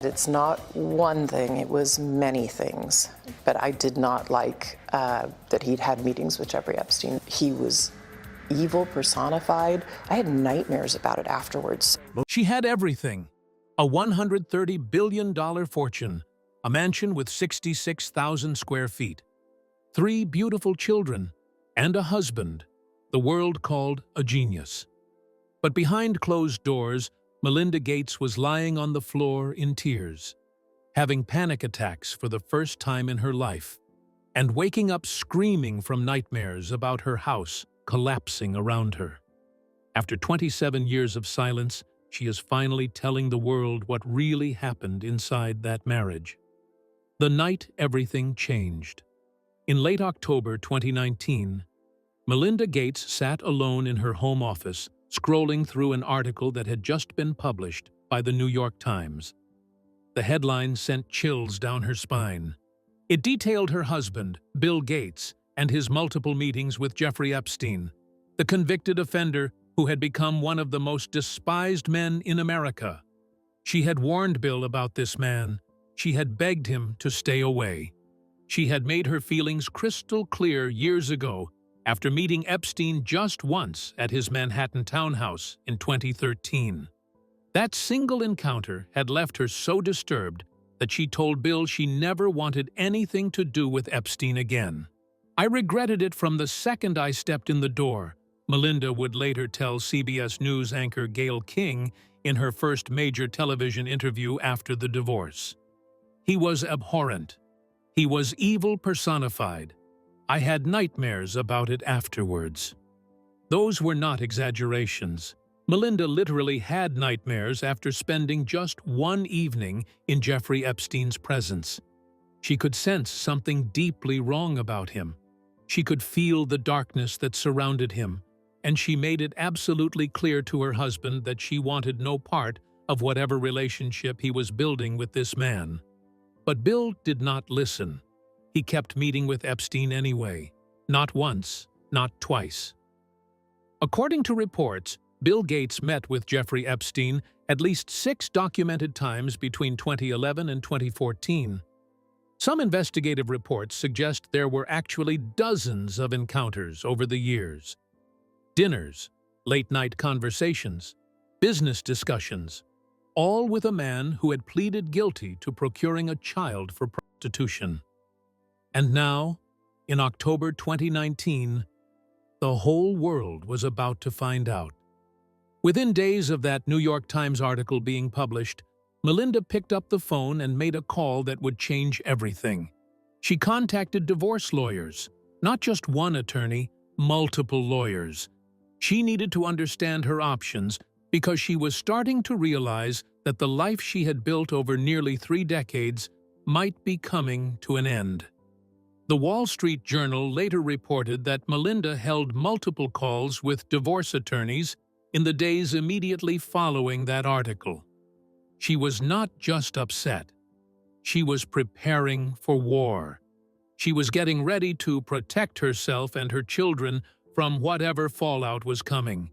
It's not one thing, it was many things. But I did not like that he'd had meetings with Jeffrey Epstein. He was evil personified. I had nightmares about it afterwards. She had everything. A $130 billion fortune, a mansion with 66,000 square feet, 3 beautiful children, and a husband the world called a genius. But behind closed doors, Melinda Gates was lying on the floor in tears, having panic attacks for the first time in her life, and waking up screaming from nightmares about her house collapsing around her. After 27 years of silence, she is finally telling the world what really happened inside that marriage. The night everything changed. In late October 2019, Melinda Gates sat alone in her home office, scrolling through an article that had just been published by the New York Times. The headline sent chills down her spine. It detailed her husband, Bill Gates, and his multiple meetings with Jeffrey Epstein, the convicted offender who had become one of the most despised men in America. She had warned Bill about this man. She had begged him to stay away. She had made her feelings crystal clear years ago after meeting Epstein just once at his Manhattan townhouse in 2013. That single encounter had left her so disturbed that she told Bill she never wanted anything to do with Epstein again. "I regretted it from the second I stepped in the door," Melinda would later tell CBS News anchor Gayle King in her first major television interview after the divorce. "He was abhorrent. He was evil personified. I had nightmares about it afterwards." Those were not exaggerations. Melinda literally had nightmares after spending just one evening in Jeffrey Epstein's presence. She could sense something deeply wrong about him. She could feel the darkness that surrounded him, and she made it absolutely clear to her husband that she wanted no part of whatever relationship he was building with this man. But Bill did not listen. He kept meeting with Epstein anyway. Not once, not twice. According to reports, Bill Gates met with Jeffrey Epstein at least 6 documented times between 2011 and 2014. Some investigative reports suggest there were actually dozens of encounters over the years. Dinners, late-night conversations, business discussions, all with a man who had pleaded guilty to procuring a child for prostitution. And now, in October 2019, the whole world was about to find out. Within days of that New York Times article being published, Melinda picked up the phone and made a call that would change everything. She contacted divorce lawyers, not just one attorney, multiple lawyers. She needed to understand her options because she was starting to realize that the life she had built over nearly 3 decades might be coming to an end. The Wall Street Journal later reported that Melinda held multiple calls with divorce attorneys in the days immediately following that article. She was not just upset. She was preparing for war. She was getting ready to protect herself and her children from whatever fallout was coming.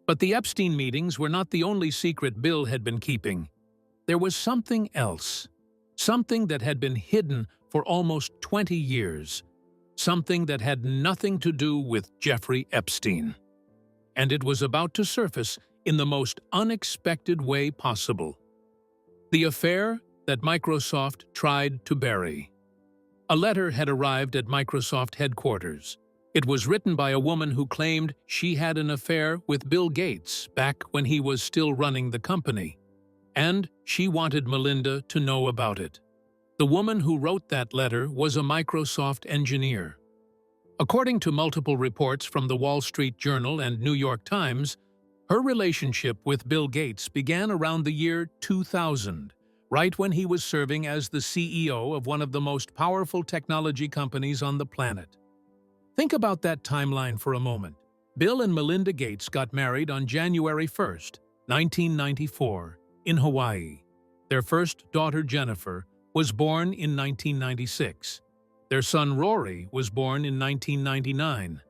But the Epstein meetings were not the only secret Bill had been keeping. There was something else. Something that had been hidden for almost 20 years. Something that had nothing to do with Jeffrey Epstein. And it was about to surface in the most unexpected way possible. The affair that Microsoft tried to bury. A letter had arrived at Microsoft headquarters. It was written by a woman who claimed she had an affair with Bill Gates back when he was still running the company. And she wanted Melinda to know about it. The woman who wrote that letter was a Microsoft engineer. According to multiple reports from the Wall Street Journal and New York Times, her relationship with Bill Gates began around the year 2000, right when he was serving as the CEO of one of the most powerful technology companies on the planet. Think about that timeline for a moment. Bill and Melinda Gates got married on January 1st, 1994, in Hawaii. Their first daughter, Jennifer, was born in 1996. Their son, Rory, was born in 1999.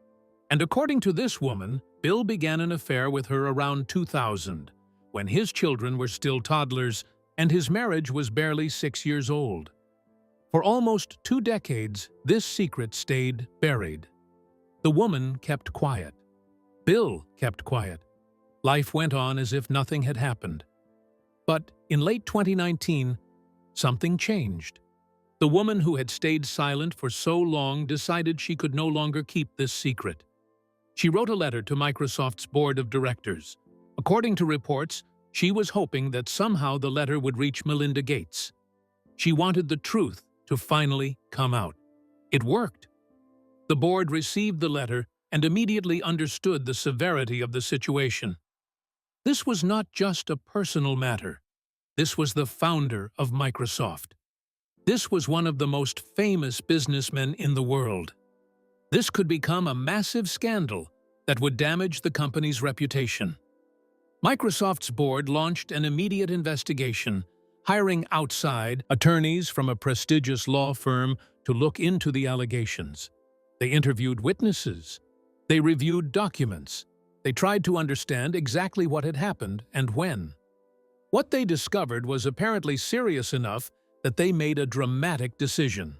And according to this woman, Bill began an affair with her around 2000, when his children were still toddlers and his marriage was barely 6 years old. For almost 2 decades, this secret stayed buried. The woman kept quiet. Bill kept quiet. Life went on as if nothing had happened. But in late 2019, something changed. The woman who had stayed silent for so long decided she could no longer keep this secret. She wrote a letter to Microsoft's board of directors. According to reports, she was hoping that somehow the letter would reach Melinda Gates. She wanted the truth to finally come out. It worked. The board received the letter and immediately understood the severity of the situation. This was not just a personal matter. This was the founder of Microsoft. This was one of the most famous businessmen in the world. This could become a massive scandal that would damage the company's reputation. Microsoft's board launched an immediate investigation, hiring outside attorneys from a prestigious law firm to look into the allegations. They interviewed witnesses. They reviewed documents. They tried to understand exactly what had happened and when. What they discovered was apparently serious enough that they made a dramatic decision.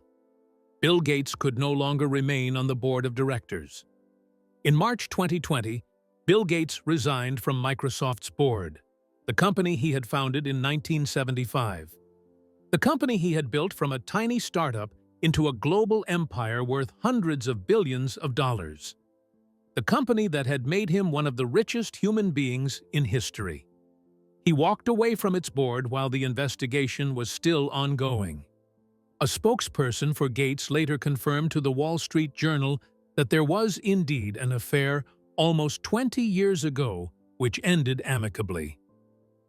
Bill Gates could no longer remain on the board of directors. In March 2020, Bill Gates resigned from Microsoft's board, the company he had founded in 1975. The company he had built from a tiny startup into a global empire worth hundreds of billions of dollars. The company that had made him one of the richest human beings in history. He walked away from its board while the investigation was still ongoing. A spokesperson for Gates later confirmed to the Wall Street Journal that there was indeed an affair almost 20 years ago which ended amicably.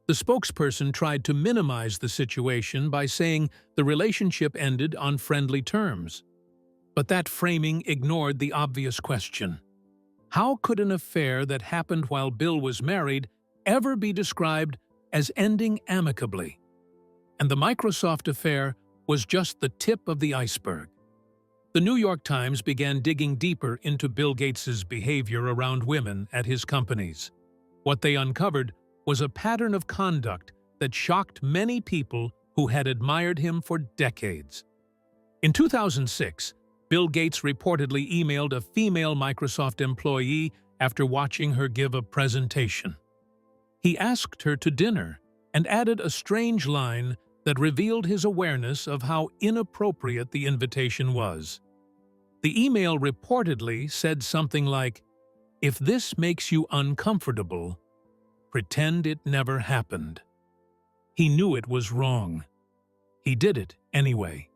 The spokesperson tried to minimize the situation by saying the relationship ended on friendly terms. But that framing ignored the obvious question. How could an affair that happened while Bill was married ever be described as ending amicably? And the Microsoft affair was just the tip of the iceberg. The New York Times began digging deeper into Bill Gates's behavior around women at his companies. What they uncovered was a pattern of conduct that shocked many people who had admired him for decades. In 2006, Bill Gates reportedly emailed a female Microsoft employee after watching her give a presentation. He asked her to dinner and added a strange line that revealed his awareness of how inappropriate the invitation was. The email reportedly said something like, "If this makes you uncomfortable, pretend it never happened." He knew it was wrong. He did it anyway.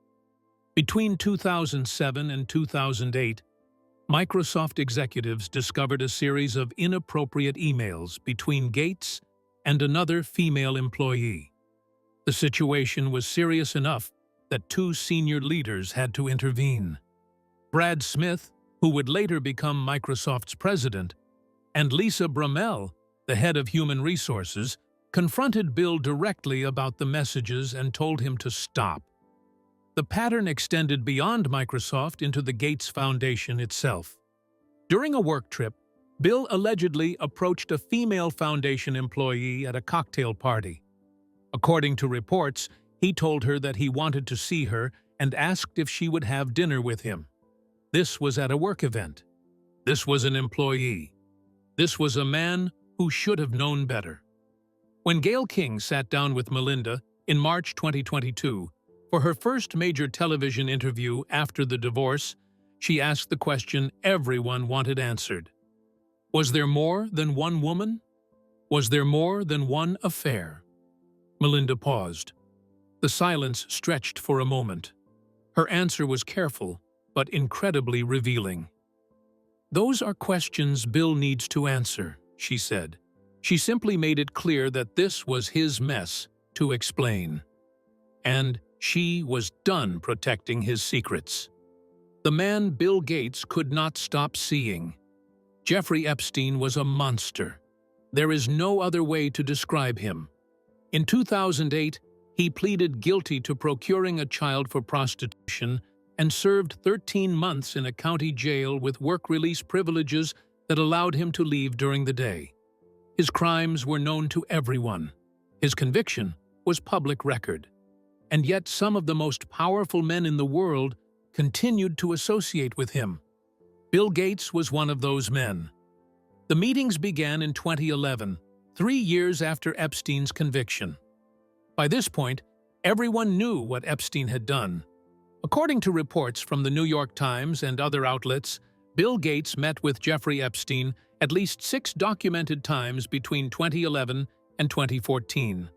Between 2007 and 2008, Microsoft executives discovered a series of inappropriate emails between Gates and another female employee. The situation was serious enough that 2 senior leaders had to intervene. Brad Smith, who would later become Microsoft's president, and Lisa Brummel, the head of human resources, confronted Bill directly about the messages and told him to stop. The pattern extended beyond Microsoft into the Gates Foundation itself. During a work trip, Bill allegedly approached a female foundation employee at a cocktail party. According to reports, he told her that he wanted to see her and asked if she would have dinner with him. This was at a work event. This was an employee. This was a man who should have known better. When Gayle King sat down with Melinda in March 2022 for her first major television interview after the divorce, she asked the question everyone wanted answered. Was there more than one woman? Was there more than one affair? Melinda paused. The silence stretched for a moment. Her answer was careful, but incredibly revealing. "Those are questions Bill needs to answer," she said. She simply made it clear that this was his mess to explain. And she was done protecting his secrets. The man Bill Gates could not stop seeing. Jeffrey Epstein was a monster. There is no other way to describe him. In 2008, he pleaded guilty to procuring a child for prostitution and served 13 months in a county jail with work release privileges that allowed him to leave during the day. His crimes were known to everyone. His conviction was public record, and yet some of the most powerful men in the world continued to associate with him. Bill Gates was one of those men. The meetings began in 2011, 3 years after Epstein's conviction. By this point, everyone knew what Epstein had done. According to reports from the New York Times and other outlets, Bill Gates met with Jeffrey Epstein at least 6 documented times between 2011 and 2014.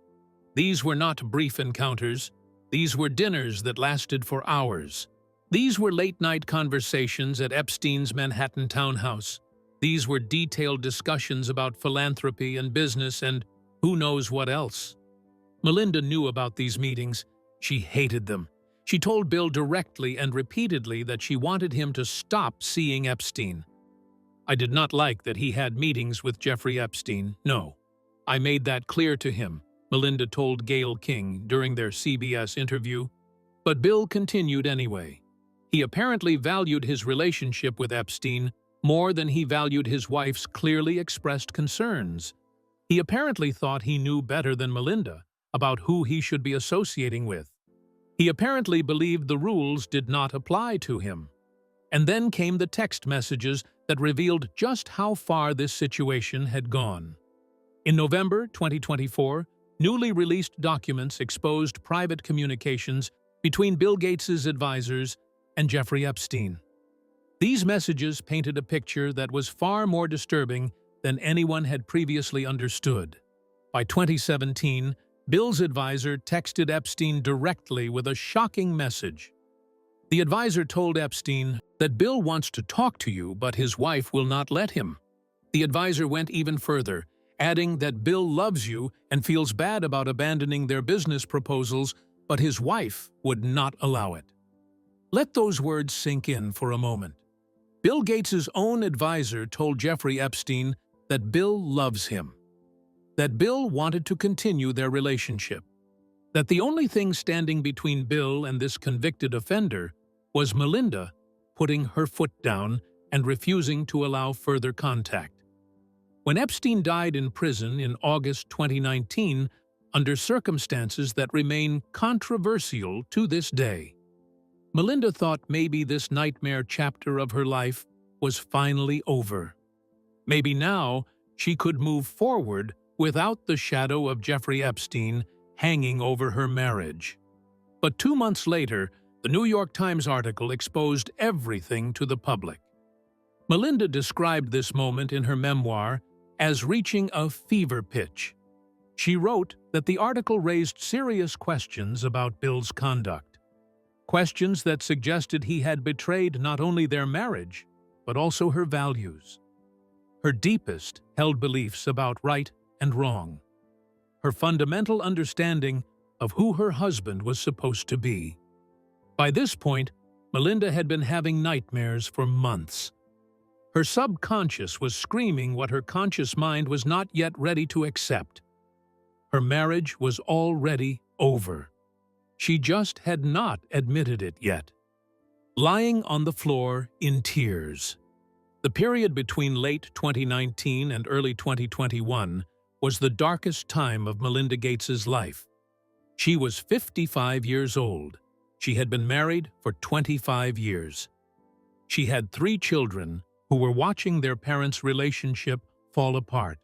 These were not brief encounters. These were dinners that lasted for hours. These were late-night conversations at Epstein's Manhattan townhouse. These were detailed discussions about philanthropy and business and who knows what else. Melinda knew about these meetings. She hated them. She told Bill directly and repeatedly that she wanted him to stop seeing Epstein. "I did not like that he had meetings with Jeffrey Epstein, no. I made that clear to him," Melinda told Gayle King during their CBS interview. But Bill continued anyway. He apparently valued his relationship with Epstein more than he valued his wife's clearly expressed concerns. He apparently thought he knew better than Melinda about who he should be associating with. He apparently believed the rules did not apply to him. And then came the text messages that revealed just how far this situation had gone. In November 2024, newly released documents exposed private communications between Bill Gates's advisors and Jeffrey Epstein. These messages painted a picture that was far more disturbing than anyone had previously understood. By 2017, Bill's advisor texted Epstein directly with a shocking message. The advisor told Epstein that Bill wants to talk to you, but his wife will not let him. The advisor went even further, adding that Bill loves you and feels bad about abandoning their business proposals, but his wife would not allow it. Let those words sink in for a moment. Bill Gates's own advisor told Jeffrey Epstein that Bill loves him, that Bill wanted to continue their relationship, that the only thing standing between Bill and this convicted offender was Melinda putting her foot down and refusing to allow further contact. When Epstein died in prison in August 2019, under circumstances that remain controversial to this day, Melinda thought maybe this nightmare chapter of her life was finally over. Maybe now she could move forward without the shadow of Jeffrey Epstein hanging over her marriage. But 2 months later, the New York Times article exposed everything to the public. Melinda described this moment in her memoir as reaching a fever pitch. She wrote that the article raised serious questions about Bill's conduct. Questions that suggested he had betrayed not only their marriage, but also her values, her deepest held beliefs about right and wrong, her fundamental understanding of who her husband was supposed to be. By this point, Melinda had been having nightmares for months. Her subconscious was screaming what her conscious mind was not yet ready to accept. Her marriage was already over. She just had not admitted it yet. Lying on the floor in tears. The period between late 2019 and early 2021 was the darkest time of Melinda Gates's life. She was 55 years old. She had been married for 25 years. She had 3 children who were watching their parents' relationship fall apart,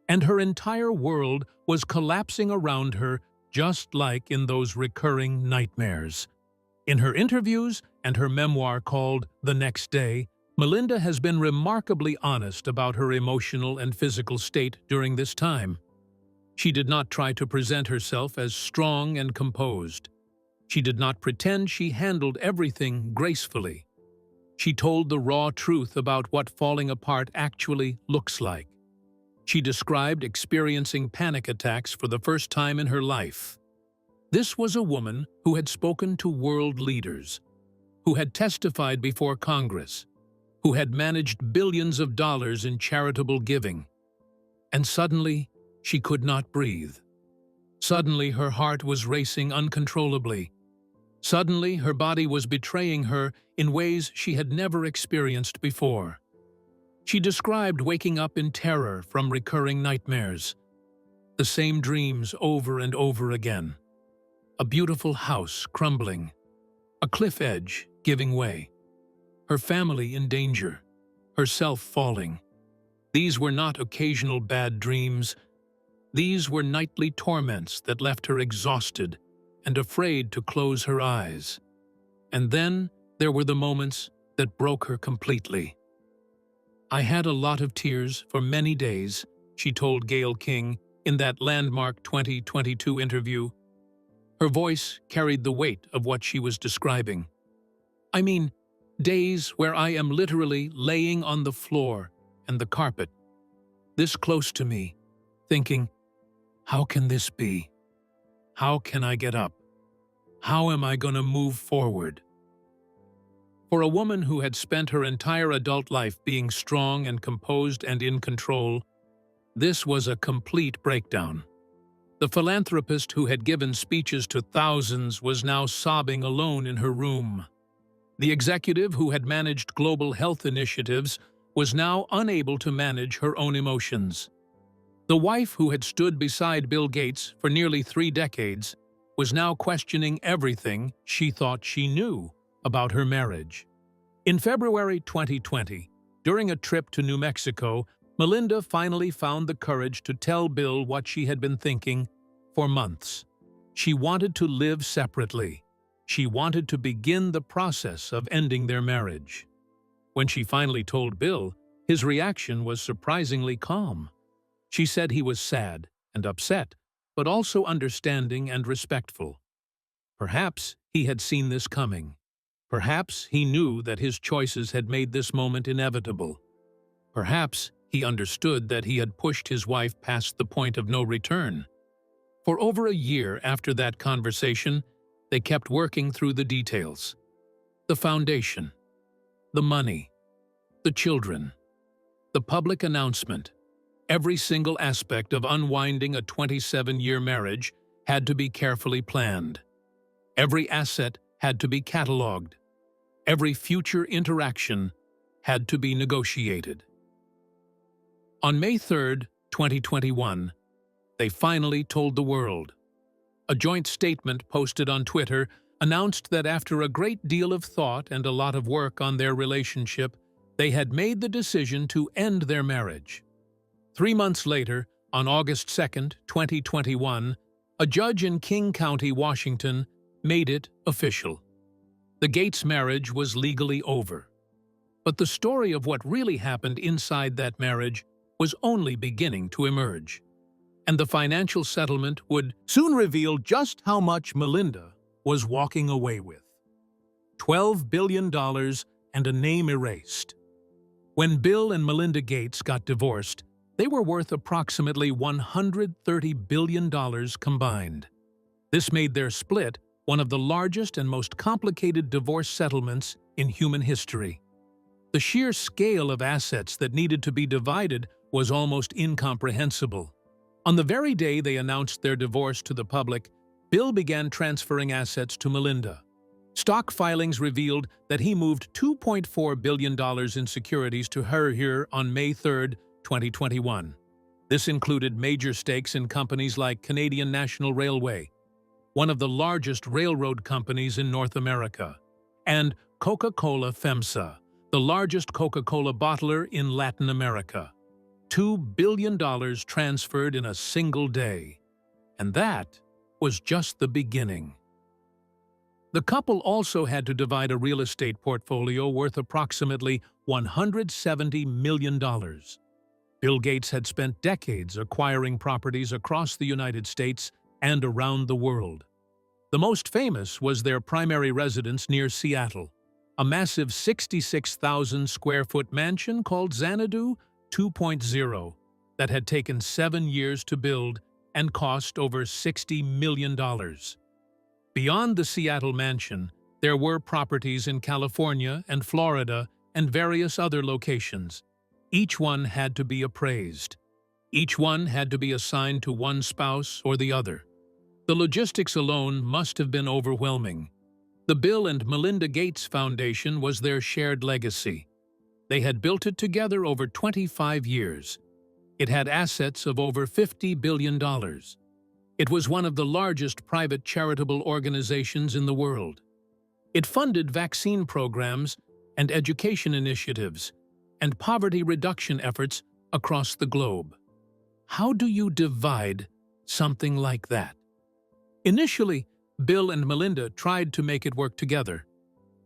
and her entire world was collapsing around her just like in those recurring nightmares. In her interviews and her memoir called The Next Day, Melinda has been remarkably honest about her emotional and physical state during this time. She did not try to present herself as strong and composed. She did not pretend she handled everything gracefully. She told the raw truth about what falling apart actually looks like. She described experiencing panic attacks for the first time in her life. This was a woman who had spoken to world leaders, who had testified before Congress, who had managed billions of dollars in charitable giving. And suddenly, she could not breathe. Suddenly, her heart was racing uncontrollably. Suddenly, her body was betraying her in ways she had never experienced before. She described waking up in terror from recurring nightmares. The same dreams over and over again. A beautiful house crumbling. A cliff edge giving way. Her family in danger. Herself falling. These were not occasional bad dreams. These were nightly torments that left her exhausted and afraid to close her eyes. And then there were the moments that broke her completely. "I had a lot of tears for many days," she told Gayle King in that landmark 2022 interview. Her voice carried the weight of what she was describing. "I mean, days where I am literally laying on the floor and the carpet, this close to me, thinking, how can this be? How can I get up? How am I going to move forward?" For a woman who had spent her entire adult life being strong and composed and in control, this was a complete breakdown. The philanthropist who had given speeches to thousands was now sobbing alone in her room. The executive who had managed global health initiatives was now unable to manage her own emotions. The wife who had stood beside Bill Gates for nearly 3 decades was now questioning everything she thought she knew about her marriage. In February 2020, during a trip to New Mexico, Melinda finally found the courage to tell Bill what she had been thinking for months. She wanted to live separately. She wanted to begin the process of ending their marriage. When she finally told Bill, his reaction was surprisingly calm. She said he was sad and upset, but also understanding and respectful. Perhaps he had seen this coming. Perhaps he knew that his choices had made this moment inevitable. Perhaps he understood that he had pushed his wife past the point of no return. For over a year after that conversation, they kept working through the details. The foundation, the money, the children, the public announcement. Every single aspect of unwinding a 27-year marriage had to be carefully planned. Every asset had to be cataloged. Every future interaction had to be negotiated. On May 3, 2021, they finally told the world. A joint statement posted on Twitter announced that after a great deal of thought and a lot of work on their relationship, they had made the decision to end their marriage. 3 months later, on August 2, 2021, a judge in King County, Washington, made it official. The Gates marriage was legally over. But the story of what really happened inside that marriage was only beginning to emerge. And the financial settlement would soon reveal just how much Melinda was walking away with. $12 billion and a name erased. When Bill and Melinda Gates got divorced, they were worth approximately $130 billion combined. This made their split one of the largest and most complicated divorce settlements in human history. The sheer scale of assets that needed to be divided was almost incomprehensible. On the very day they announced their divorce to the public, Bill began transferring assets to Melinda. Stock filings revealed that he moved $2.4 billion in securities to her here on May 3, 2021. This included major stakes in companies like Canadian National Railway, one of the largest railroad companies in North America, and Coca-Cola FEMSA, the largest Coca-Cola bottler in Latin America. $2 billion transferred in a single day. And that was just the beginning. The couple also had to divide a real estate portfolio worth approximately $170 million. Bill Gates had spent decades acquiring properties across the United States and around the world. The most famous was their primary residence near Seattle, a massive 66,000-square-foot mansion called Xanadu 2.0 that had taken 7 years to build and cost over $60 million. Beyond the Seattle mansion, there were properties in California and Florida and various other locations. Each one had to be appraised. Each one had to be assigned to one spouse or the other. The logistics alone must have been overwhelming. The Bill and Melinda Gates Foundation was their shared legacy. They had built it together over 25 years. It had assets of over $50 billion. It was one of the largest private charitable organizations in the world. It funded vaccine programs and education initiatives and poverty reduction efforts across the globe. How do you divide something like that? Initially, Bill and Melinda tried to make it work together.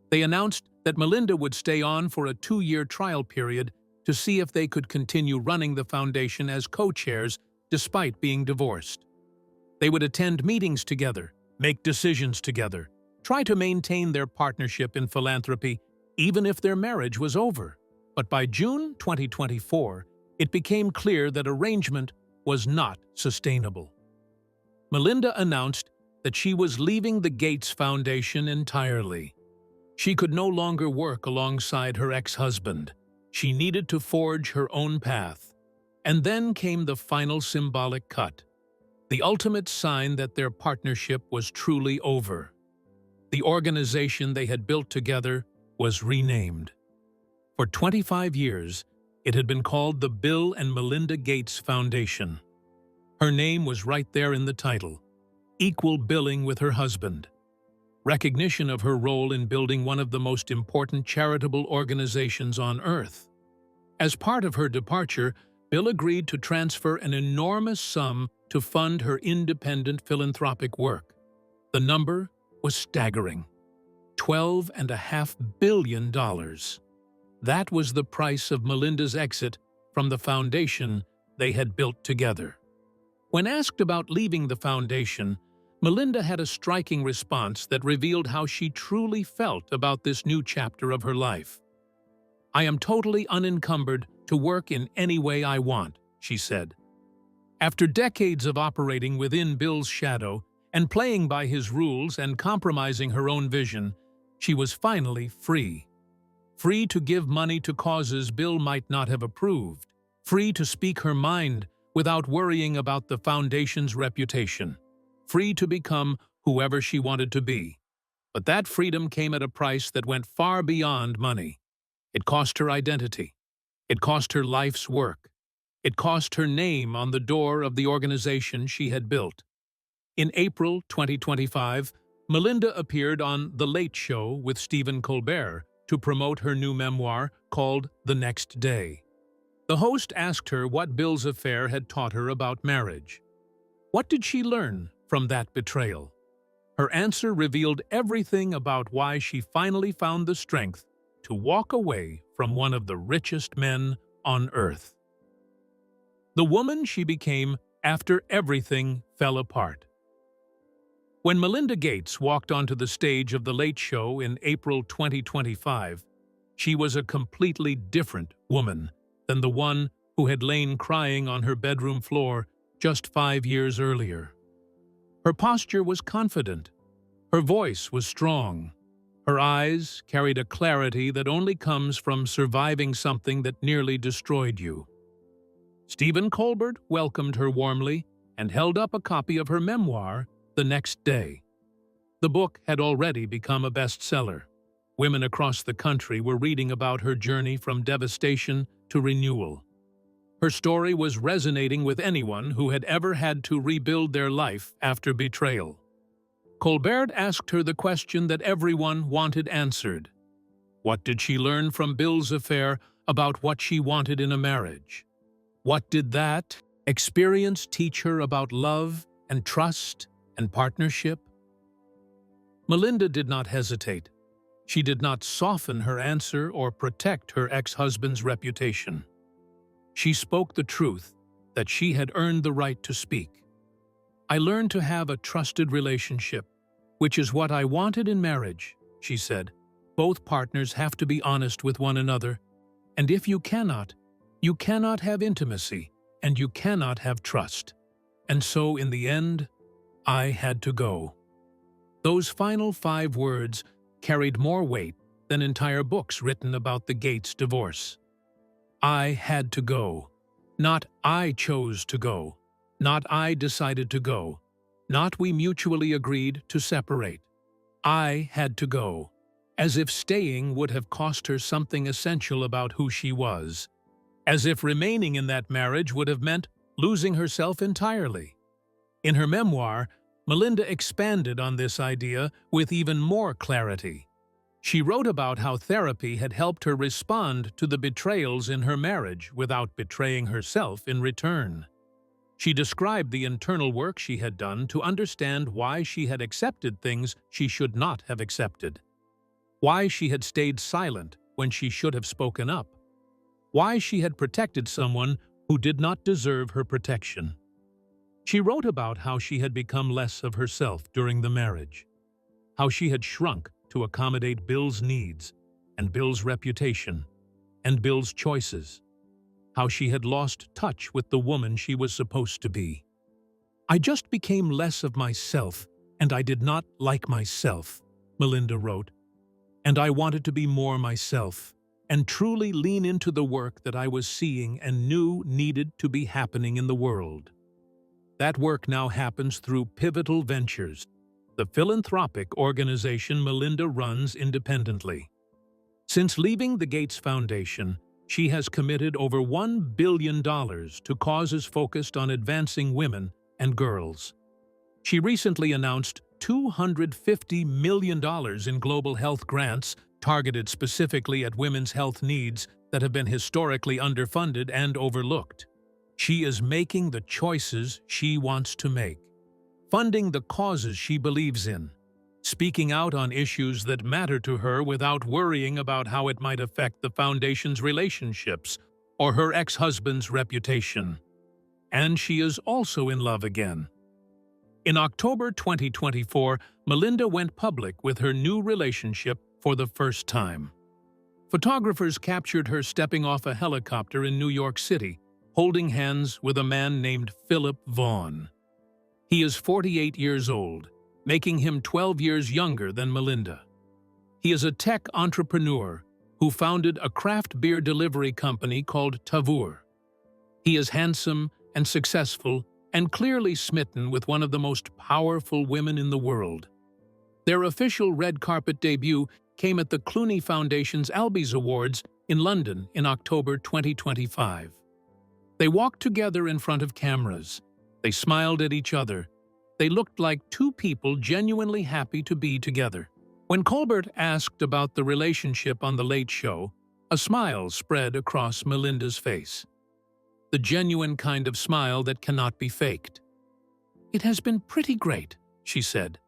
They announced that Melinda would stay on for a 2-year trial period to see if they could continue running the foundation as co-chairs despite being divorced. They would attend meetings together, make decisions together, try to maintain their partnership in philanthropy even if their marriage was over. But by June 2024, it became clear that arrangement was not sustainable. Melinda announced that she was leaving the Gates Foundation entirely. She could no longer work alongside her ex-husband. She needed to forge her own path. And then came the final symbolic cut, the ultimate sign that their partnership was truly over. The organization they had built together was renamed. For 25 years, it had been called the Bill and Melinda Gates Foundation. Her name was right there in the title, equal billing with her husband. Recognition of her role in building one of the most important charitable organizations on Earth. As part of her departure, Bill agreed to transfer an enormous sum to fund her independent philanthropic work. The number was staggering: $12.5 billion. That was the price of Melinda's exit from the foundation they had built together. When asked about leaving the foundation, Melinda had a striking response that revealed how she truly felt about this new chapter of her life. "I am totally unencumbered to work in any way I want," she said. After decades of operating within Bill's shadow and playing by his rules and compromising her own vision, she was finally free. Free to give money to causes Bill might not have approved. Free to speak her mind without worrying about the foundation's reputation. Free to become whoever she wanted to be. But that freedom came at a price that went far beyond money. It cost her identity. It cost her life's work. It cost her name on the door of the organization she had built. In April 2025, Melinda appeared on The Late Show with Stephen Colbert to promote her new memoir called The Next Day. The host asked her what Bill's affair had taught her about marriage. What did she learn from that betrayal? Her answer revealed everything about why she finally found the strength to walk away from one of the richest men on Earth. The woman she became after everything fell apart. When Melinda Gates walked onto the stage of The Late Show in April 2025, she was a completely different woman than the one who had lain crying on her bedroom floor just 5 years earlier. Her posture was confident. Her voice was strong. Her eyes carried a clarity that only comes from surviving something that nearly destroyed you. Stephen Colbert welcomed her warmly and held up a copy of her memoir, The Next Day. The book had already become a bestseller. Women across the country were reading about her journey from devastation to renewal. Her story was resonating with anyone who had ever had to rebuild their life after betrayal. Colbert asked her the question that everyone wanted answered. What did she learn from Bill's affair about what she wanted in a marriage? What did that experience teach her about love and trust and partnership? Melinda did not hesitate. She did not soften her answer or protect her ex-husband's reputation. She spoke the truth that she had earned the right to speak. "I learned to have a trusted relationship, which is what I wanted in marriage," she said. "Both partners have to be honest with one another, and if you cannot have intimacy, and you cannot have trust. And so, in the end, I had to go." Those final 5 words carried more weight than entire books written about the Gates divorce. I had to go. Not I chose to go. Not I decided to go. Not we mutually agreed to separate. I had to go, as if staying would have cost her something essential about who she was. as if remaining in that marriage would have meant losing herself entirely. In her memoir, Melinda expanded on this idea with even more clarity. She wrote about how therapy had helped her respond to the betrayals in her marriage without betraying herself in return. She described the internal work she had done to understand why she had accepted things she should not have accepted, why she had stayed silent when she should have spoken up, why she had protected someone who did not deserve her protection. She wrote about how she had become less of herself during the marriage, how she had shrunk to accommodate Bill's needs and Bill's reputation and Bill's choices, how she had lost touch with the woman she was supposed to be. "I just became less of myself, and I did not like myself," Melinda wrote, "and I wanted to be more myself and truly lean into the work that I was seeing and knew needed to be happening in the world. That work now happens through Pivotal Ventures, the philanthropic organization Melinda runs independently. Since leaving the Gates Foundation, she has committed over $1 billion to causes focused on advancing women and girls. She recently announced $250 million in global health grants targeted specifically at women's health needs that have been historically underfunded and overlooked. She is making the choices she wants to make, funding the causes she believes in, speaking out on issues that matter to her without worrying about how it might affect the foundation's relationships or her ex-husband's reputation. And she is also in love again. In October 2024, Melinda went public with her new relationship for the first time. Photographers captured her stepping off a helicopter in New York City, holding hands with a man named Philip Vaughn. He is 48 years old, making him 12 years younger than Melinda. He is a tech entrepreneur who founded a craft beer delivery company called Tavour. He is handsome and successful and clearly smitten with one of the most powerful women in the world. Their official red carpet debut came at the Clooney Foundation's Albies Awards in London in October 2025. They walked together in front of cameras. They smiled at each other. They looked like two people genuinely happy to be together. When Colbert asked about the relationship on The Late Show, a smile spread across Melinda's face. The genuine kind of smile that cannot be faked. "It has been pretty great," she said.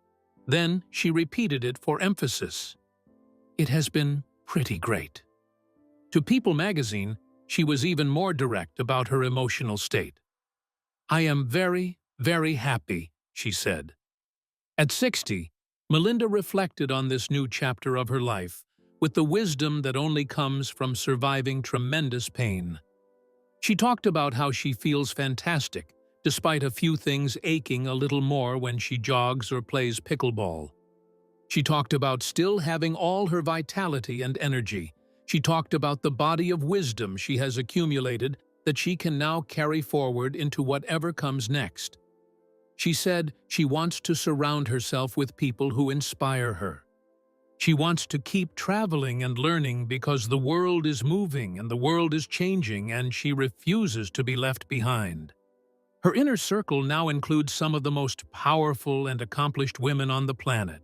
Then she repeated it for emphasis. "It has been pretty great." To People magazine, she was even more direct about her emotional state. "I am very, very happy," she said. At 60, Melinda reflected on this new chapter of her life with the wisdom that only comes from surviving tremendous pain. She talked about how she feels fantastic, despite a few things aching a little more when she jogs or plays pickleball. She talked about still having all her vitality and energy. She talked about the body of wisdom she has accumulated that she can now carry forward into whatever comes next. She said she wants to surround herself with people who inspire her. She wants to keep traveling and learning because the world is moving and the world is changing, and she refuses to be left behind. Her inner circle now includes some of the most powerful and accomplished women on the planet.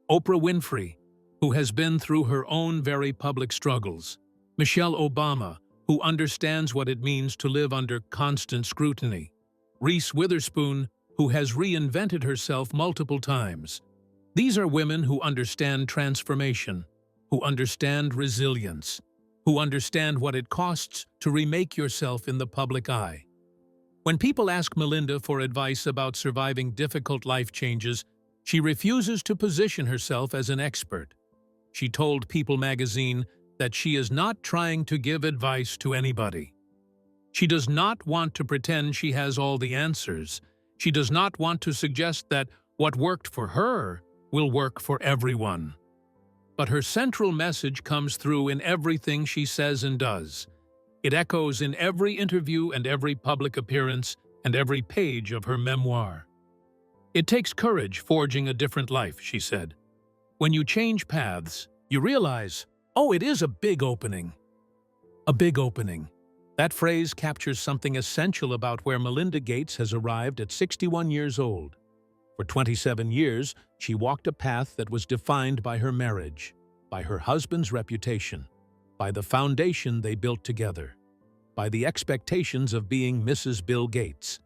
Oprah Winfrey, who has been through her own very public struggles. Michelle Obama, who understands what it means to live under constant scrutiny. Reese Witherspoon, who has reinvented herself multiple times. These are women who understand transformation, who understand resilience, who understand what it costs to remake yourself in the public eye. When people ask Melinda for advice about surviving difficult life changes, she refuses to position herself as an expert. She told People magazine that she is not trying to give advice to anybody. She does not want to pretend she has all the answers. She does not want to suggest that what worked for her will work for everyone. But her central message comes through in everything she says and does. It echoes in every interview and every public appearance and every page of her memoir. "It takes courage forging a different life," she said. "When you change paths, you realize, oh, it is a big opening. A big opening. That phrase captures something essential about where Melinda Gates has arrived at 61 years old. For 27 years, she walked a path that was defined by her marriage, by her husband's reputation, by the foundation they built together, by the expectations of being Mrs. Bill Gates.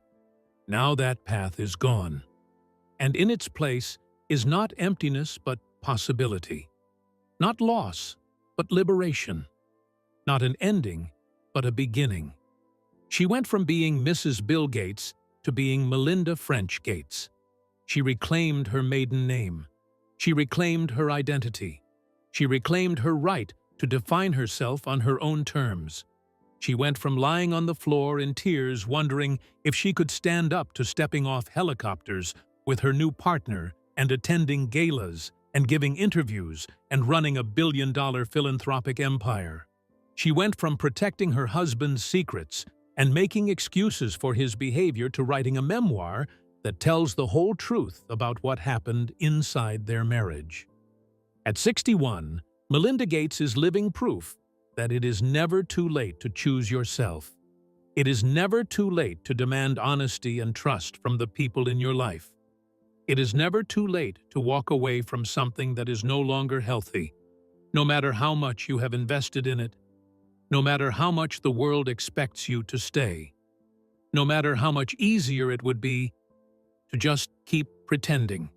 Now that path is gone, and in its place is not emptiness but possibility, not loss but liberation, not an ending but a beginning. She went from being Mrs. Bill Gates to being Melinda French Gates. She reclaimed her maiden name. She reclaimed her identity. She reclaimed her right to define herself on her own terms. She went from lying on the floor in tears wondering if she could stand up to stepping off helicopters with her new partner and attending galas and giving interviews and running a billion-dollar philanthropic empire. She went from protecting her husband's secrets and making excuses for his behavior to writing a memoir that tells the whole truth about what happened inside their marriage. At 61, Melinda Gates is living proof that it is never too late to choose yourself. It is never too late to demand honesty and trust from the people in your life. It is never too late to walk away from something that is no longer healthy, no matter how much you have invested in it, no matter how much the world expects you to stay, no matter how much easier it would be to just keep pretending.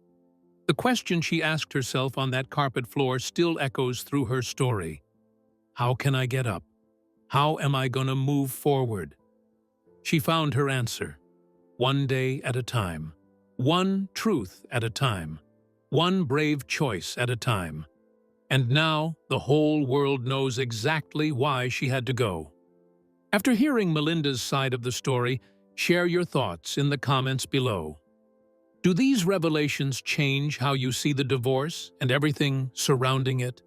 The question she asked herself on that carpet floor still echoes through her story. How can I get up? How am I going to move forward? She found her answer. One day at a time. One truth at a time. One brave choice at a time. And now the whole world knows exactly why she had to go. After hearing Melinda's side of the story, share your thoughts in the comments below. Do these revelations change how you see the divorce and everything surrounding it?